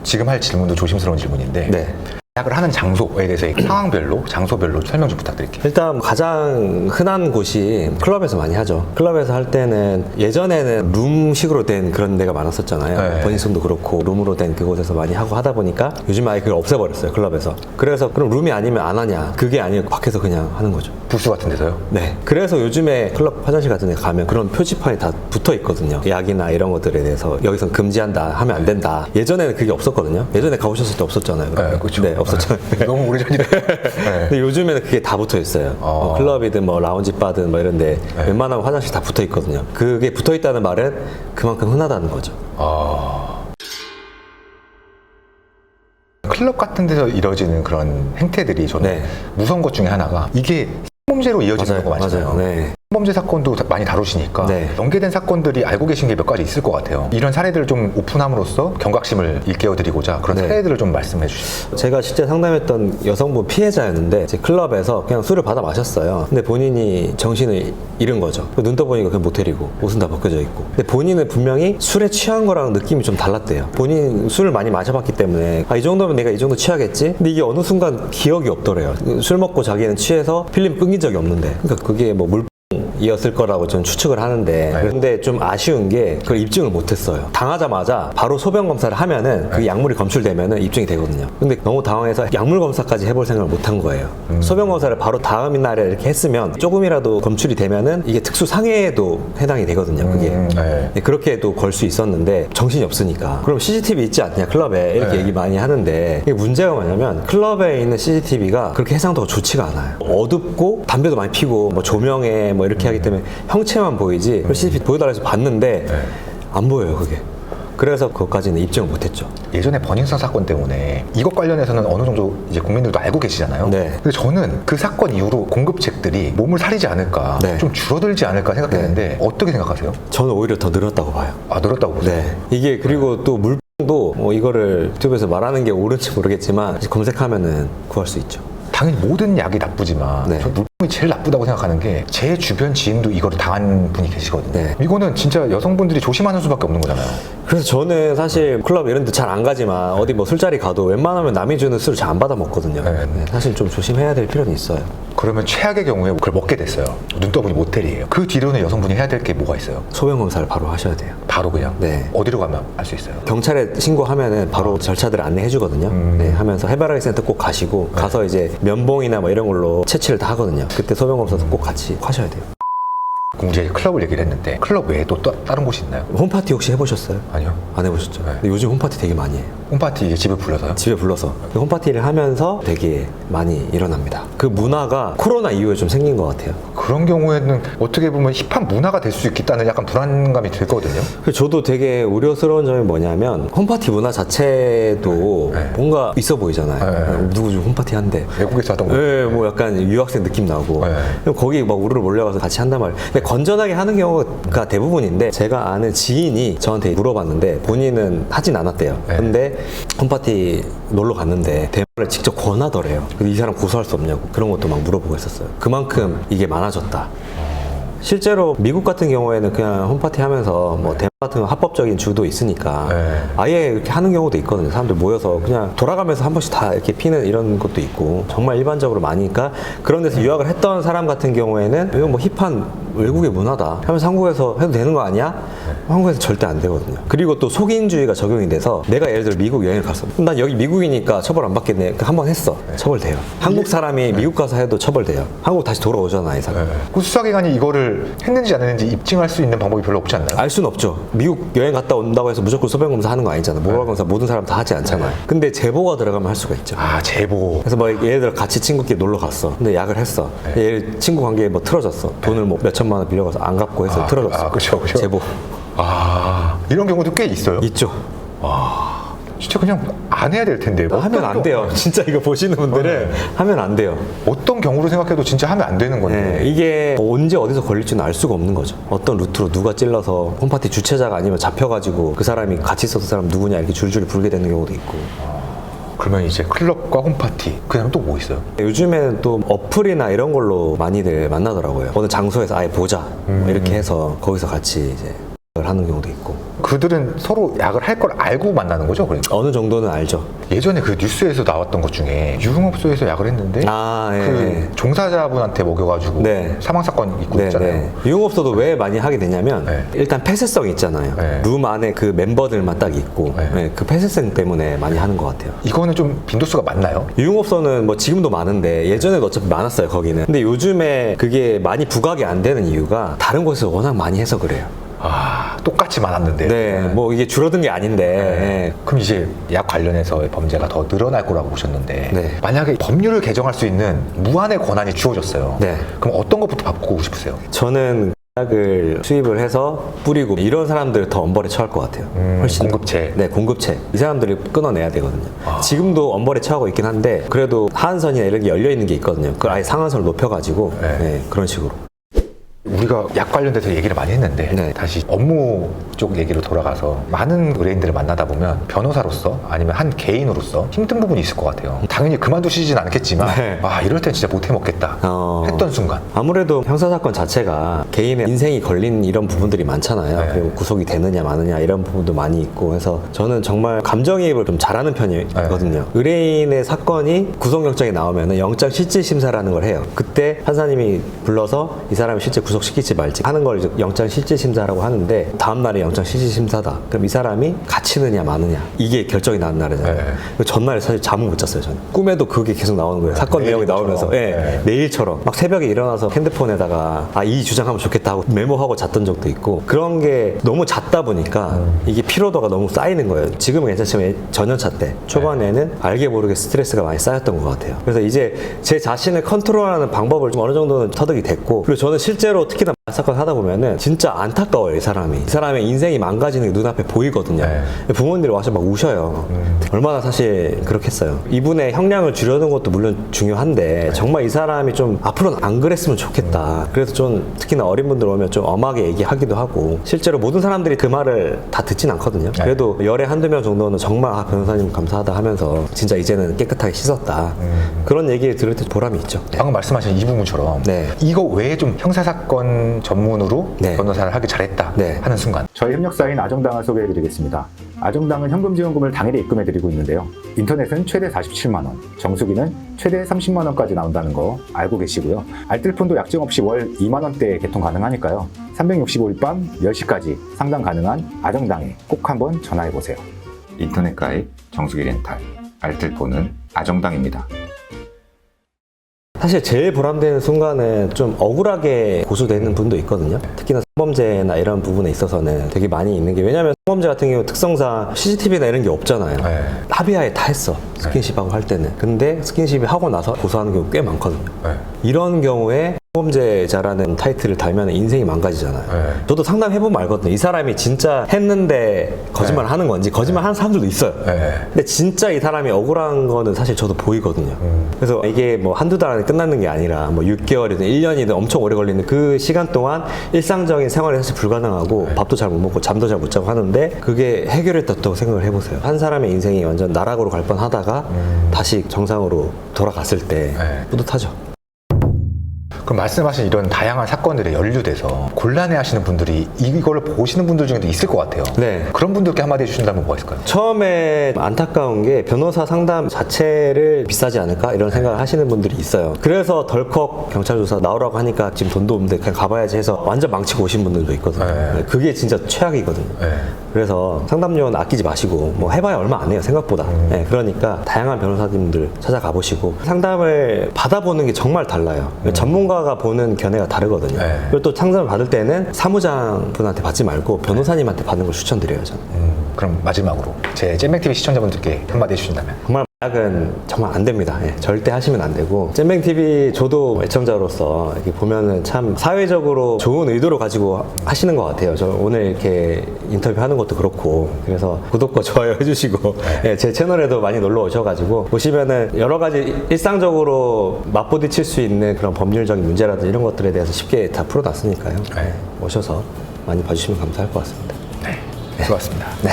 지금 할 질문도 조심스러운 질문인데 네. 예약을 하는 장소에 대해서 상황별로, 장소별로 설명 좀 부탁드릴게요. 일단 가장 흔한 곳이 클럽에서 많이 하죠. 클럽에서 할 때는 예전에는 룸식으로 된 그런 데가 많았었잖아요. 네. 버닝썬도 그렇고 룸으로 된 그곳에서 많이 하고 하다 보니까 요즘 아예 그걸 없애버렸어요. 클럽에서. 그래서 그럼 룸이 아니면 안 하냐? 그게 아니고 밖에서 그냥 하는 거죠. 부스 같은 데서요? 네. 그래서 요즘에 클럽 화장실 같은 데 가면 그런 표지판이 다 붙어 있거든요. 약이나 이런 것들에 대해서 여기선 금지한다, 하면 안 된다. 예전에는 그게 없었거든요. 예전에 가보셨을 때 없었잖아요. 네, 그렇죠. 네, 없었죠. 너무 오래전이라. 네. 근데 요즘에는 그게 다 붙어 있어요. 뭐 클럽이든 뭐 라운지 바든 뭐 이런데 웬만하면 화장실 다 붙어 있거든요. 그게 붙어 있다는 말은 그만큼 흔하다는 거죠. 클럽 같은 데서 이루어지는 그런 행태들이 저는 네. 무서운 것 중에 하나가 이게 범죄로 이어지는 경우가 많잖아요. 맞아요. 네. 범죄 사건도 많이 다루시니까 네. 연계된 사건들이 알고 계신 게 몇 가지 있을 것 같아요. 이런 사례들을 좀 오픈함으로써 경각심을 일깨워드리고자 그런 네. 사례들을 좀 말씀해 주시죠. 제가 실제 상담했던 여성분 피해자였는데 제 클럽에서 그냥 술을 받아 마셨어요. 근데 본인이 정신을 잃은 거죠. 눈 떠보니까 그냥 모텔이고 옷은 다 벗겨져 있고. 근데 본인은 분명히 술에 취한 거랑 느낌이 좀 달랐대요. 본인 술을 많이 마셔봤기 때문에 이 정도면 내가 이 정도 취하겠지? 근데 이게 어느 순간 기억이 없더래요. 술 먹고 자기는 취해서 필름 끊긴 적이 없는데 그러니까 그게 뭐 이었을 거라고 저는 추측을 하는데 근데 좀 아쉬운 게 그걸 입증을 못했어요. 당하자마자 바로 소변 검사를 하면은 그 약물이 검출되면은 입증이 되거든요. 근데 너무 당황해서 약물 검사까지 해볼 생각을 못 한 거예요. 소변 검사를 바로 다음 날에 이렇게 했으면 조금이라도 검출이 되면은 이게 특수 상해에도 해당이 되거든요. 그게 네, 그렇게도 걸 수 있었는데 정신이 없으니까 그럼 CCTV 있지 않냐 클럽에 이렇게 얘기 많이 하는데 이게 문제가 뭐냐면 클럽에 있는 CCTV가 그렇게 해상도가 좋지가 않아요. 어둡고 담배도 많이 피고 뭐 조명에 뭐 이렇게 하기 때문에 형체만 보이지 CCTV 보여달라 해서 봤는데 안 보여요 그게. 그래서 그것까지는 입증을 못했죠. 예전에 버닝썬 사건 때문에 이것 관련해서는 어느 정도 이제 국민들도 알고 계시잖아요. 네. 근데 저는 그 사건 이후로 공급책들이 몸을 사리지 않을까, 네. 좀 줄어들지 않을까 생각했는데 어떻게 생각하세요? 저는 오히려 더 늘었다고 봐요. 늘었다고 보세요? 네. 이게 그리고 또 물병도 뭐 이거를 유튜브에서 말하는 게 옳은지 모르겠지만 검색하면은 구할 수 있죠. 당연히 모든 약이 나쁘지만 저 물병이 제일 나쁘다고 생각하는 게 제 주변 지인도 이거를 당한 분이 계시거든요. 이거는 진짜 여성분들이 조심하는 수밖에 없는 거잖아요. 그래서 저는 사실 클럽 이런 데 잘 안 가지만 어디 뭐 술자리 가도 웬만하면 남이 주는 술을 잘 안 받아 먹거든요. 사실 좀 조심해야 될 필요는 있어요. 그러면 최악의 경우에 그걸 먹게 됐어요. 눈 떠보니 모텔이에요. 그 뒤로는 여성분이 해야 될 게 뭐가 있어요? 소변 검사를 바로 하셔야 돼요. 바로 그냥? 네. 어디로 가면 알 수 있어요? 경찰에 신고하면은 바로 절차들을 안내해 주거든요. 네, 하면서 해바라기 센터 꼭 가시고 가서 이제 면봉이나 뭐 이런 걸로 채취를 다 하거든요. 그때 소변 검사도 꼭 같이 하셔야 돼요. 그럼 이제 클럽을 얘기를 했는데 클럽 외에 또 다른 곳이 있나요? 홈파티 혹시 해보셨어요? 아니요. 안 해보셨죠? 근데 요즘 홈파티 되게 많이 해요. 홈파티 이게 집에 불러서요? 집에 불러서 홈파티를 하면서 되게 많이 일어납니다. 그 문화가 코로나 이후에 좀 생긴 것 같아요. 그런 경우에는 어떻게 보면 힙한 문화가 될 수 있겠다는 약간 불안감이 들거든요. 저도 되게 우려스러운 점이 뭐냐면 홈파티 문화 자체도 뭔가 있어 보이잖아요. 누구 좀 홈파티 한대. 외국에서 하던 거. 네, 뭐 약간 유학생 느낌 나고. 거기 막 우르르 몰려가서 같이 한단 말이에요. 근데 건전하게 하는 경우가 대부분인데 제가 아는 지인이 저한테 물어봤는데 본인은 하진 않았대요. 근데 홈파티 놀러 갔는데 대화를 직접 권하더래요. 이 사람 고소할 수 없냐고 그런 것도 막 물어보고 있었어요. 그만큼 이게 많아졌다. 실제로 미국 같은 경우에는 그냥 홈파티 하면서 뭐 대화 같은 합법적인 주도 있으니까 아예 이렇게 하는 경우도 있거든요. 사람들 모여서 그냥 돌아가면서 한 번씩 다 이렇게 피는 이런 것도 있고 정말 일반적으로 많으니까 그런 데서 유학을 했던 사람 같은 경우에는 이거 뭐 힙한 외국의 문화다 하면서 한국에서 해도 되는 거 아니야? 한국에서 절대 안 되거든요. 그리고 또 속인주의가 적용이 돼서 내가 예를 들어 미국 여행을 갔어. 난 여기 미국이니까 처벌 안 받겠네. 한번 했어. 처벌돼요. 한국 사람이 미국 가서 해도 처벌돼요. 한국 다시 돌아오잖아 이 사람. 그 수사기관이 이거를 했는지 안 했는지 입증할 수 있는 방법이 별로 없지 않나요? 알 수는 없죠. 미국 여행 갔다 온다고 해서 무조건 소변 검사 하는 거 아니잖아. 모발 검사 모든 사람 다 하지 않잖아요. 근데 제보가 들어가면 할 수가 있죠. 제보. 그래서 뭐 예를 들어 같이 친구끼리 놀러 갔어. 근데 약을 했어. 얘 친구 관계에 뭐 틀어졌어. 돈을 뭐 몇 천만 원 빌려가서 안 갚고 해서 틀어졌어. 그렇죠. 제보. 이런 경우도 꽤 있어요. 있죠. 진짜 그냥 안 해야 될 텐데. 하면 안 돼요. 진짜 이거 보시는 분들은 하면 안 돼요. 어떤 경우로 생각해도 진짜 하면 안 되는 건데. 이게 언제 어디서 걸릴지는 알 수가 없는 거죠. 어떤 루트로 누가 찔러서 홈파티 주최자가 아니면 잡혀가지고 그 사람이 같이 있었던 사람 누구냐 이렇게 줄줄이 불게 되는 경우도 있고. 그러면 이제 클럽과 홈파티 그다음 또 뭐 있어요? 요즘에는 또 어플이나 이런 걸로 많이들 만나더라고요. 어느 장소에서 아예 보자 뭐 이렇게 해서 거기서 같이 이제 하는 경우도 있고. 그들은 서로 약을 할 걸 알고 만나는 거죠, 그러니까. 어느 정도는 알죠. 예전에 그 뉴스에서 나왔던 것 중에 유흥업소에서 약을 했는데 그 종사자분한테 먹여가지고 사망 사건 있고 있잖아요. 유흥업소도 왜 많이 하게 되냐면 일단 폐쇄성 있잖아요. 룸 안에 그 멤버들만 딱 있고 그 폐쇄성 때문에 많이 하는 것 같아요. 이거는 좀 빈도수가 많나요? 유흥업소는 뭐 지금도 많은데 예전에도 어차피 많았어요, 거기는. 근데 요즘에 그게 많이 부각이 안 되는 이유가 다른 곳에서 워낙 많이 해서 그래요. 똑같이 많았는데. 뭐 이게 줄어든 게 아닌데. 그럼 이제 약 관련해서 범죄가 더 늘어날 거라고 보셨는데 만약에 법률을 개정할 수 있는 무한의 권한이 주어졌어요. 그럼 어떤 것부터 바꾸고 싶으세요? 저는 약을 수입을 해서 뿌리고 이런 사람들 더 엄벌에 처할 것 같아요. 훨씬 공급체. 공급체. 이 사람들을 끊어내야 되거든요. 지금도 엄벌에 처하고 있긴 한데 그래도 하한선이나 이런 게 열려 있는 게 있거든요. 그걸 아예 상한선을 높여가지고 그런 식으로. 우리가 약 관련돼서 얘기를 많이 했는데 다시 업무 쪽 얘기로 돌아가서 많은 의뢰인들을 만나다 보면 변호사로서 아니면 한 개인으로서 힘든 부분이 있을 것 같아요. 당연히 그만두시진 않겠지만 이럴 땐 진짜 못 해먹겠다 했던 순간. 아무래도 형사사건 자체가 개인의 인생이 걸린 이런 부분들이 많잖아요. 그리고 구속이 되느냐 마느냐 이런 부분도 많이 있고 해서 저는 정말 감정이입을 좀 잘하는 편이거든요. 의뢰인의 사건이 구속영장이 나오면 영장 실질심사라는 걸 해요. 그때 판사님이 불러서 이 사람이 실제 구속시킬지 말지 하는 걸 이제 영장 실질심사라고 하는데 다음날에 영장 실질심사다. 그럼 이 사람이 갇히느냐 마느냐 이게 결정이 나는 날이잖아요. 전날에 사실 잠을 못 잤어요. 저는 꿈에도 그게 계속 나오는 거예요. 사건 내용이 나오면서 내일처럼 막 새벽에 일어나서 핸드폰에다가 이 주장하면 좋겠다 하고 메모하고 잤던 적도 있고 그런 게 너무 잤다 보니까 이게 피로도가 너무 쌓이는 거예요. 지금은 괜찮지만 전연차 때 초반에는 알게 모르게 스트레스가 많이 쌓였던 것 같아요. 그래서 이제 제 자신을 컨트롤하는 방법을 좀 어느 정도는 터득이 됐고 그리고 저는 실제로 특히나 사건 하다 보면은 진짜 안타까워요. 이 사람의 인생이 망가지는 게 눈앞에 보이거든요. 부모님들이 와서 막 우셔요. 얼마나 사실 그렇겠어요. 이분의 형량을 줄여는 것도 물론 중요한데 정말 이 사람이 좀 앞으로는 안 그랬으면 좋겠다. 그래서 좀 특히나 어린 분들 오면 좀 엄하게 얘기하기도 하고 실제로 모든 사람들이 그 말을 다 듣진 않거든요. 그래도 열에 한두 명 정도는 정말 변호사님 감사하다 하면서 진짜 이제는 깨끗하게 씻었다. 그런 얘기를 들을 때 보람이 있죠. 방금 말씀하신 이 부분처럼 이거 외에 좀 형사사건 전문으로 변호사를 하기 잘했다 하는 순간 저희 협력사인 아정당을 소개해드리겠습니다. 아정당은 현금지원금을 당일에 입금해드리고 있는데요. 인터넷은 최대 47만원, 정수기는 최대 30만원까지 나온다는 거 알고 계시고요. 알뜰폰도 약정 없이 월 2만원대에 개통 가능하니까요. 365일 밤 10시까지 상담 가능한 아정당에 꼭 한번 전화해보세요. 인터넷 가입, 정수기 렌탈, 알뜰폰은 아정당입니다. 사실 제일 보람되는 순간은 좀 억울하게 고소되는 분도 있거든요. 특히나 성범죄나 이런 부분에 있어서는 되게 많이 있는 게 왜냐면 성범죄 같은 경우 특성상 CCTV나 이런 게 없잖아요. 합의하에 다 했어. 스킨십하고 할 때는. 근데 스킨십이 하고 나서 고소하는 경우 꽤 많거든요. 이런 경우에 성범죄자라는 타이틀을 달면 인생이 망가지잖아요. 저도 상담해보면 알거든요. 이 사람이 진짜 했는데 거짓말 하는 건지 거짓말 하는 사람들도 있어요. 근데 진짜 이 사람이 억울한 거는 사실 저도 보이거든요. 그래서 이게 뭐 한두 달 안에 끝나는 게 아니라 뭐 6개월이든 1년이든 엄청 오래 걸리는 그 시간 동안 일상적인 생활이 사실 불가능하고 밥도 잘 못 먹고 잠도 잘 못 자고 하는데 그게 해결했다고 생각을 해보세요. 한 사람의 인생이 완전 나락으로 갈 뻔하다가 다시 정상으로 돌아갔을 때 뿌듯하죠. 그럼 말씀하신 이런 다양한 사건들에 연루돼서 곤란해하시는 분들이 이걸 보시는 분들 중에도 있을 것 같아요. 그런 분들께 한마디 해주신다면 뭐가 있을까요? 처음에 안타까운 게 변호사 상담 자체를 비싸지 않을까 이런 생각을 하시는 분들이 있어요. 그래서 덜컥 경찰 조사 나오라고 하니까 지금 돈도 없는데 그냥 가봐야지 해서 완전 망치고 오신 분들도 있거든요. 그게 진짜 최악이거든요. 그래서 상담료는 아끼지 마시고 뭐 해봐야 얼마 안 해요 생각보다. 그러니까 다양한 변호사님들 찾아가 보시고 상담을 받아보는 게 정말 달라요. 전문가가 보는 견해가 다르거든요. 그리고 또 상담을 받을 때는 사무장 분한테 받지 말고 변호사님한테 받는 걸 추천드려요 저는. 그럼 마지막으로 제 잼뱅TV 시청자분들께 한마디 해주신다면? 정말 약은 정말 안 됩니다. 절대 하시면 안 되고 잼뱅TV 저도 애청자로서 이렇게 보면은 참 사회적으로 좋은 의도로 가지고 하시는 것 같아요. 저 오늘 이렇게 인터뷰하는 것도 그렇고 그래서 구독과 좋아요 해주시고 제 채널에도 많이 놀러 오셔가지고 보시면은 여러 가지 일상적으로 맞부딪힐 수 있는 그런 법률적인 문제라든지 이런 것들에 대해서 쉽게 다 풀어놨으니까요. 오셔서 많이 봐주시면 감사할 것 같습니다. 수고하셨습니다. 네.